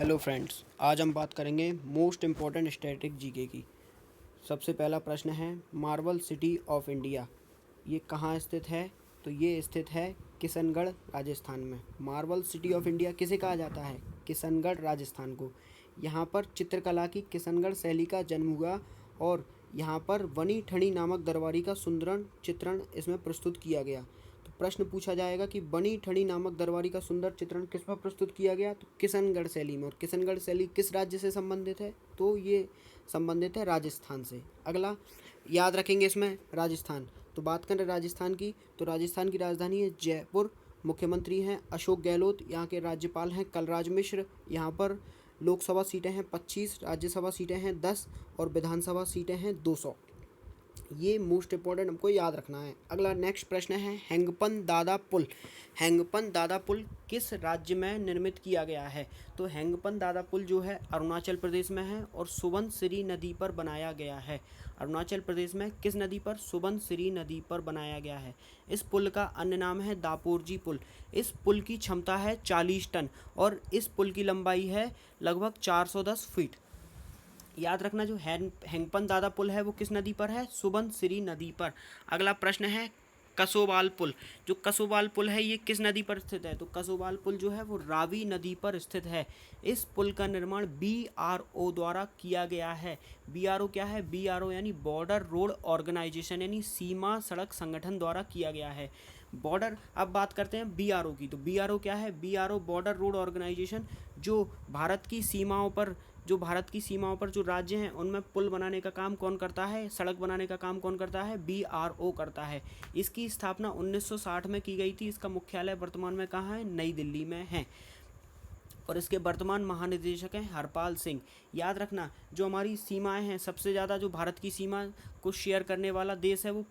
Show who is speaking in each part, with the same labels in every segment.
Speaker 1: Hello friends, आज हम बात करेंगे मोस्ट इम्पॉर्टेंट स्टैटिक जीके की। सबसे पहला प्रश्न है, मार्बल सिटी ऑफ इंडिया ये कहाँ स्थित है? तो ये स्थित है किशनगढ़, राजस्थान में। मार्बल सिटी ऑफ इंडिया किसे कहा जाता है? किशनगढ़, राजस्थान को। यहाँ पर चित्रकला की किशनगढ़ शैली का जन्म हुआ और यहाँ पर बनी ठनी नामक दरबारी का सुंदर चित्रण इसमें प्रस्तुत किया गया। तो प्रश्न पूछा जाएगा कि बनी ठनी नामक दरबारी का सुंदर चित्रण किस में प्रस्तुत किया गया? तो किशनगढ़ शैली में। और किशनगढ़ शैली किस राज्य से संबंधित है? तो ये संबंधित है राजस्थान से। अगला याद रखेंगे इसमें राजस्थान। तो बात करें राजस्थान की, तो राजस्थान की राजधानी है जयपुर। मुख्यमंत्री हैं अशोक गहलोत। यहाँ के राज्यपाल हैं कलराज मिश्र। यहाँ पर लोकसभा सीटें हैं 25, राज्यसभा सीटें हैं 10 और विधानसभा सीटें हैं 200। ये मोस्ट इम्पोर्टेंट हमको याद रखना है। अगला नेक्स्ट प्रश्न है, हैंगपन दादा पुल। हैंगपन दादा पुल किस राज्य में निर्मित किया गया है? तो हैंगपन दादा पुल जो है अरुणाचल प्रदेश में है और सुबनसिरी नदी पर बनाया गया है। अरुणाचल प्रदेश में किस नदी पर? सुबनसिरी नदी पर बनाया गया है। इस पुल का अन्य नाम है दापोरजी पुल। इस पुल की क्षमता है 40 टन और इस पुल की लंबाई है लगभग 410 फीट। याद रखना, जो हैंगपन दादा पुल है वो किस नदी पर है? सुबनसिरी नदी पर। अगला प्रश्न है, कसोबाल पुल। जो कसोबाल पुल है ये किस नदी पर स्थित है? तो कसोबाल पुल जो है वो रावी नदी पर स्थित है। इस पुल का निर्माण BRO द्वारा किया गया है। BRO क्या है? BRO यानी बॉर्डर रोड ऑर्गेनाइजेशन, यानी सीमा सड़क संगठन द्वारा किया गया है। बॉर्डर, अब बात करते हैं BRO की। तो BRO क्या है? BRO बॉर्डर रोड ऑर्गेनाइजेशन, जो भारत की सीमाओं पर जो राज्य हैं उनमें पुल बनाने का काम कौन करता है? सड़क बनाने का काम कौन करता है? BRO करता है। इसकी स्थापना 1960 में की गई थी। इसका मुख्यालय वर्तमान में कहाँ है? नई दिल्ली में है और इसके वर्तमान महानिदेशक हैं हरपाल सिंह। याद रखना, जो हमारी सीमाएं हैं, सबसे ज़्यादा जो भारत की सीमा को शेयर करने वाला देश है वो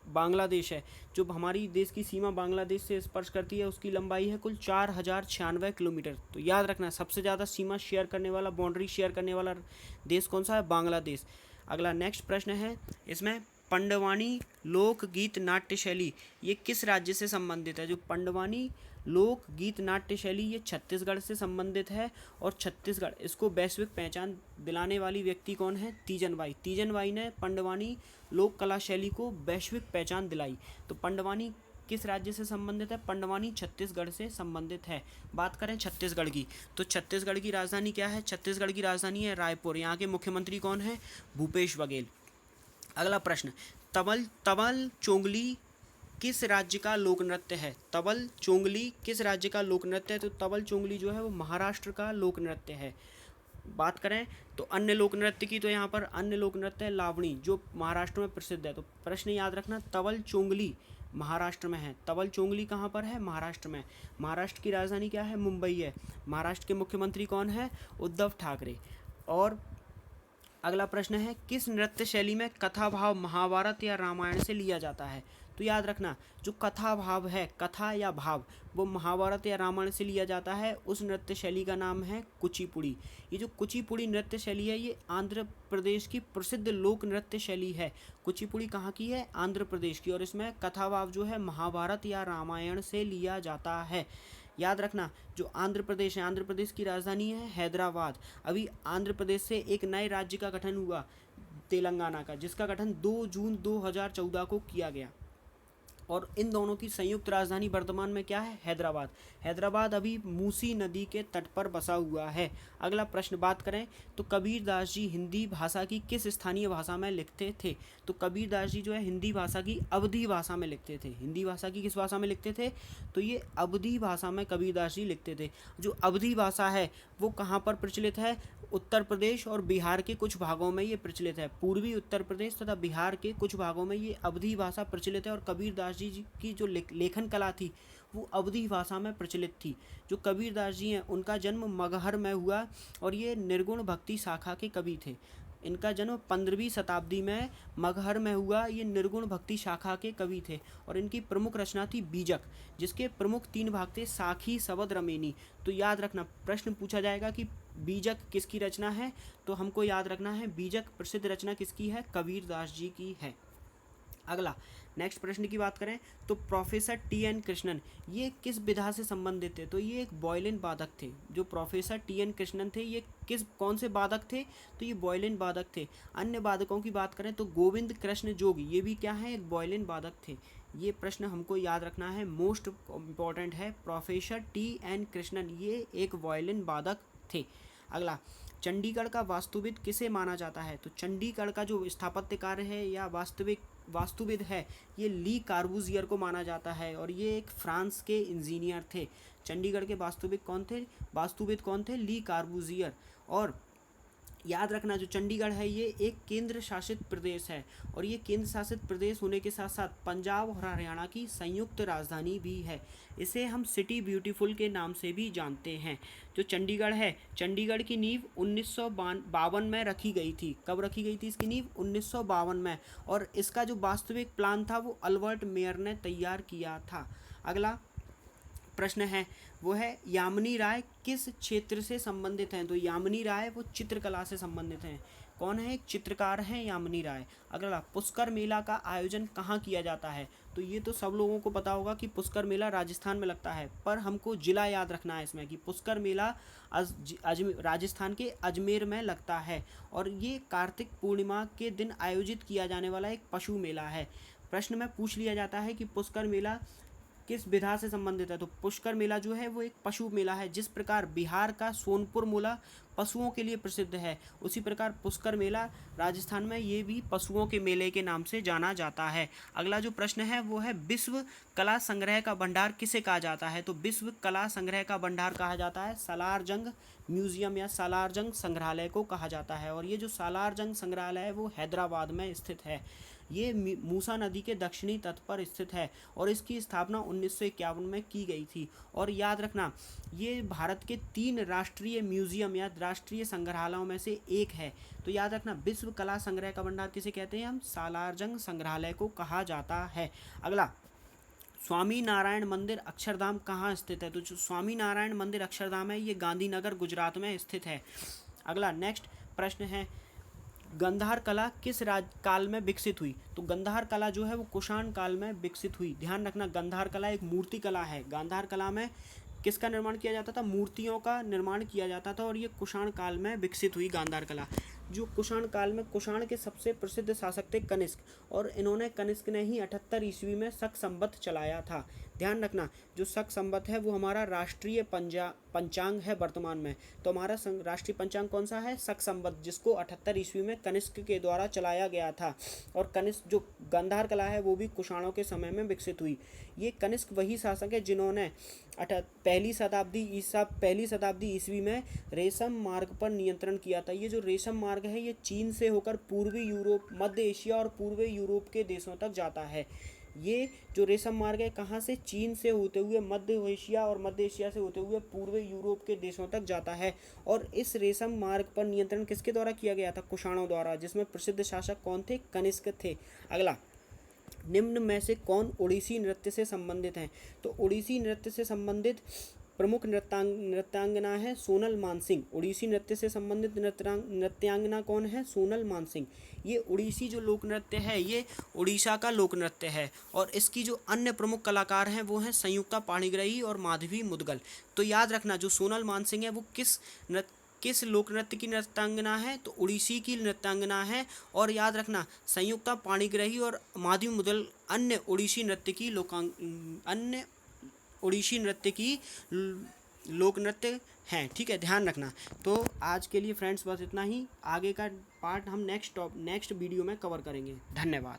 Speaker 1: बांग्लादेश है। जो हमारी देश की सीमा बांग्लादेश से स्पर्श करती है उसकी लंबाई है कुल 4096 किलोमीटर। तो याद रखना, सबसे ज़्यादा सीमा शेयर करने वाला, बाउंड्री शेयर करने वाला देश कौन सा है? बांग्लादेश। अगला नेक्स्ट प्रश्न है, इसमें पंडवानी लोकगीत नाट्य शैली ये किस राज्य से संबंधित है? जो पंडवानी लोक गीत नाट्य शैली ये छत्तीसगढ़ से संबंधित है और छत्तीसगढ़, इसको वैश्विक पहचान दिलाने वाली व्यक्ति कौन है? तीजन बाई। तीजन बाई ने पंडवानी लोक कला शैली को वैश्विक पहचान दिलाई। तो पंडवानी किस राज्य से संबंधित है? पंडवानी छत्तीसगढ़ से संबंधित है। बात करें छत्तीसगढ़ की, तो छत्तीसगढ़ की राजधानी क्या है? छत्तीसगढ़ की राजधानी है रायपुर। यहाँ के मुख्यमंत्री कौन है? भूपेश बघेल। अगला प्रश्न, तबल चोंगली किस राज्य का लोक नृत्य है? तबल चोंगली किस राज्य का लोक नृत्य है? तो तबल चोंगली जो है वो महाराष्ट्र का लोक नृत्य है। बात करें तो अन्य लोक नृत्य की, तो यहाँ पर अन्य लोक नृत्य है लावणी, जो महाराष्ट्र में प्रसिद्ध है। तो प्रश्न याद रखना, तबल चोंगली महाराष्ट्र में है। तबल चोंगली कहाँ पर है? महाराष्ट्र में। महाराष्ट्र की राजधानी क्या है? मुंबई है। महाराष्ट्र के मुख्यमंत्री कौन है? उद्धव ठाकरे। और अगला प्रश्न है, किस नृत्य शैली में कथा भाव महाभारत या रामायण से लिया जाता है? तो याद रखना, जो कथा भाव है, कथा या भाव, वो महाभारत या रामायण से लिया जाता है। उस नृत्य शैली का नाम है कुचिपुड़ी। ये जो कुचिपुड़ी नृत्य शैली है ये आंध्र प्रदेश की प्रसिद्ध लोक नृत्य शैली है। कुचिपुड़ी कहाँ की है? आंध्र प्रदेश की। और इसमें कथा भाव जो है महाभारत या रामायण से लिया जाता है। याद रखना, जो आंध्र प्रदेश है, आंध्र प्रदेश की राजधानी है हैदराबाद। अभी आंध्र प्रदेश से एक नए राज्य का गठन हुआ, तेलंगाना का, जिसका गठन 2 जून 2014 को किया गया और इन दोनों की संयुक्त राजधानी वर्तमान में क्या है? हैदराबाद। हैदराबाद अभी मूसी नदी के तट पर बसा हुआ है। अगला प्रश्न बात करें तो कबीरदास जी हिंदी भाषा की किस स्थानीय भाषा में लिखते थे? तो कबीरदास जी जो है हिंदी भाषा की अवधी भाषा में लिखते थे। हिंदी भाषा की किस भाषा में लिखते थे? तो ये अवधी भाषा में कबीरदास जी लिखते थे। जो अवधी भाषा है वो कहाँ पर प्रचलित है? उत्तर प्रदेश और बिहार के कुछ भागों में ये प्रचलित है। पूर्वी उत्तर प्रदेश तथा बिहार के कुछ भागों में ये अवधी भाषा प्रचलित है और कबीरदास जी की जो लेखन कला थी वो अवधी भाषा में प्रचलित थी। जो कबीरदास जी हैं उनका जन्म मगहर में हुआ और ये निर्गुण भक्ति शाखा के कवि थे। इनका जन्म 15वीं शताब्दी में मगहर में हुआ। ये निर्गुण भक्ति शाखा के कवि थे और इनकी प्रमुख रचना थी बीजक, जिसके प्रमुख 3 भाग थे, साखी, शबद, रमेनी। तो याद रखना, प्रश्न पूछा जाएगा कि बीजक किसकी रचना है? तो हमको याद रखना है बीजक प्रसिद्ध रचना किसकी है? कबीरदास जी की है। अगला नेक्स्ट प्रश्न की बात करें तो प्रोफेसर टी एन कृष्णन ये किस विधा से संबंधित थे? तो ये एक वायलिन वादक थे। जो प्रोफेसर टी एन कृष्णन थे ये कौन से वादक थे? तो ये वायलिन वादक थे। अन्य वादकों की बात करें तो गोविंद कृष्ण जोगी ये भी क्या है, एक वायलिन वादक थे। ये प्रश्न हमको याद रखना है, मोस्ट इम्पॉर्टेंट है। प्रोफेसर टी एन कृष्णन ये एक वायलिन वादक थे। अगला चंडीगढ़ का वास्तुविद किसे माना जाता है? तो चंडीगढ़ का जो स्थापत्य कार्य है या वास्तुविद है ये ली कार्बूजियर को माना जाता है और ये एक फ्रांस के इंजीनियर थे। चंडीगढ़ के वास्तुविद कौन थे? ली कार्बूजियर। और याद रखना जो चंडीगढ़ है ये एक केंद्र शासित प्रदेश है और ये केंद्र शासित प्रदेश होने के साथ साथ पंजाब और हरियाणा की संयुक्त राजधानी भी है। इसे हम सिटी ब्यूटीफुल के नाम से भी जानते हैं। जो चंडीगढ़ है, चंडीगढ़ की नींव 1952 में रखी गई थी। कब रखी गई थी इसकी नींव? 1952 में। और इसका जो वास्तविक प्लान था वो अल्बर्ट मेयर ने तैयार किया था। अगला प्रश्न है वो है यामिनी राय किस क्षेत्र से संबंधित हैं? तो यामिनी राय वो चित्रकला से संबंधित हैं। कौन है? एक चित्रकार हैं यामिनी राय। अगला पुष्कर मेला का आयोजन कहाँ किया जाता है? तो ये तो सब लोगों को पता होगा कि पुष्कर मेला राजस्थान में लगता है, पर हमको जिला याद रखना है इसमें कि पुष्कर मेला राजस्थान के अजमेर में लगता है और ये कार्तिक पूर्णिमा के दिन आयोजित किया जाने वाला एक पशु मेला है। प्रश्न में पूछ लिया जाता है कि पुष्कर मेला किस विधा से संबंधित है? तो पुष्कर मेला जो है वो एक पशु मेला है। जिस प्रकार बिहार का सोनपुर मेला पशुओं के लिए प्रसिद्ध है, उसी प्रकार पुष्कर मेला राजस्थान में ये भी पशुओं के मेले के नाम से जाना जाता है। अगला जो प्रश्न है वो है विश्व कला संग्रह का भंडार किसे कहा जाता है? तो विश्व कला संग्रह का भंडार कहा जाता है सालारजंग म्यूजियम या सालारजंग संग्रहालय को कहा जाता है। और ये जो सालारजंग संग्रहालय है वो हैदराबाद में स्थित है। ये मूसा नदी के दक्षिणी तट पर स्थित है और इसकी स्थापना 1951 में की गई थी। और याद रखना ये भारत के 3 राष्ट्रीय म्यूजियम या राष्ट्रीय संग्रहालयों में से एक है। तो याद रखना विश्व कला संग्रह का भंडार किसे कहते हैं? हम सालारजंग संग्रहालय को कहा जाता है। अगला स्वामी नारायण मंदिर अक्षरधाम कहाँ स्थित है? तो जो स्वामी नारायण मंदिर अक्षरधाम है ये गांधीनगर गुजरात में स्थित है। अगला नेक्स्ट प्रश्न है गंधार कला किस काल में विकसित हुई? तो गंधार कला जो है वो कुषाण काल में विकसित हुई। ध्यान रखना गंधार कला एक मूर्ति कला है। गांधार कला में किसका निर्माण किया जाता था? मूर्तियों का निर्माण किया जाता था और ये कुषाण काल में विकसित हुई गांधार कला। जो कुषाण काल में कुषाण के सबसे प्रसिद्ध शासक थे कनिष्क और इन्होंने कनिष्क ने ही 78 ईस्वी में शक संवत चलाया था। ध्यान रखना जो शक संवत है वो हमारा राष्ट्रीय पंचांग है वर्तमान में। तो हमारा राष्ट्रीय पंचांग कौन सा है? शक संवत, जिसको 78 ईस्वी में कनिष्क के द्वारा चलाया गया था। और कनिष्क जो गांधार कला है वो भी कुषाणों के समय में विकसित हुई। ये कनिष्क वही शासक है जिन्होंने पहली शताब्दी ईस्वी में रेशम मार्ग पर नियंत्रण किया था। ये जो रेशम मार्ग है ये चीन से होकर पूर्वी यूरोप, मध्य एशिया और पूर्वी यूरोप के देशों तक जाता है। ये जो रेशम मार्ग है कहाँ से? चीन से होते हुए मध्य एशिया और मध्य एशिया से होते हुए पूर्वी यूरोप के देशों तक जाता है। और इस रेशम मार्ग पर नियंत्रण किसके द्वारा किया गया था? कुषाणों द्वारा, जिसमें प्रसिद्ध शासक कौन थे? कनिष्क थे। अगला निम्न में से कौन ओडिसी नृत्य से संबंधित हैं? तो ओडिसी नृत्य से संबंधित प्रमुख नृत्यांगना है सोनल मानसिंह। ओडिसी नृत्य से संबंधित नृत्यांगना कौन है? सोनल मानसिंह। ये ओडिसी जो लोक नृत्य है ये उड़ीसा का लोक नृत्य है और इसकी जो अन्य प्रमुख कलाकार हैं वो हैं संयुक्ता पाणिग्राही और माधवी मुदगल। तो याद रखना जो सोनल मानसिंह है वो किस लोक नृत्य की नृत्यांगना है? तो उड़ीसी की नृत्यांगना है। और याद रखना संयुक्ता पाणिग्राही और माधवी मुदगल अन्य ओडिसी नृत्य की लोक नृत्य हैं। ठीक है, ध्यान रखना। तो आज के लिए फ्रेंड्स बस इतना ही। आगे का पार्ट हम नेक्स्ट वीडियो में कवर करेंगे। धन्यवाद।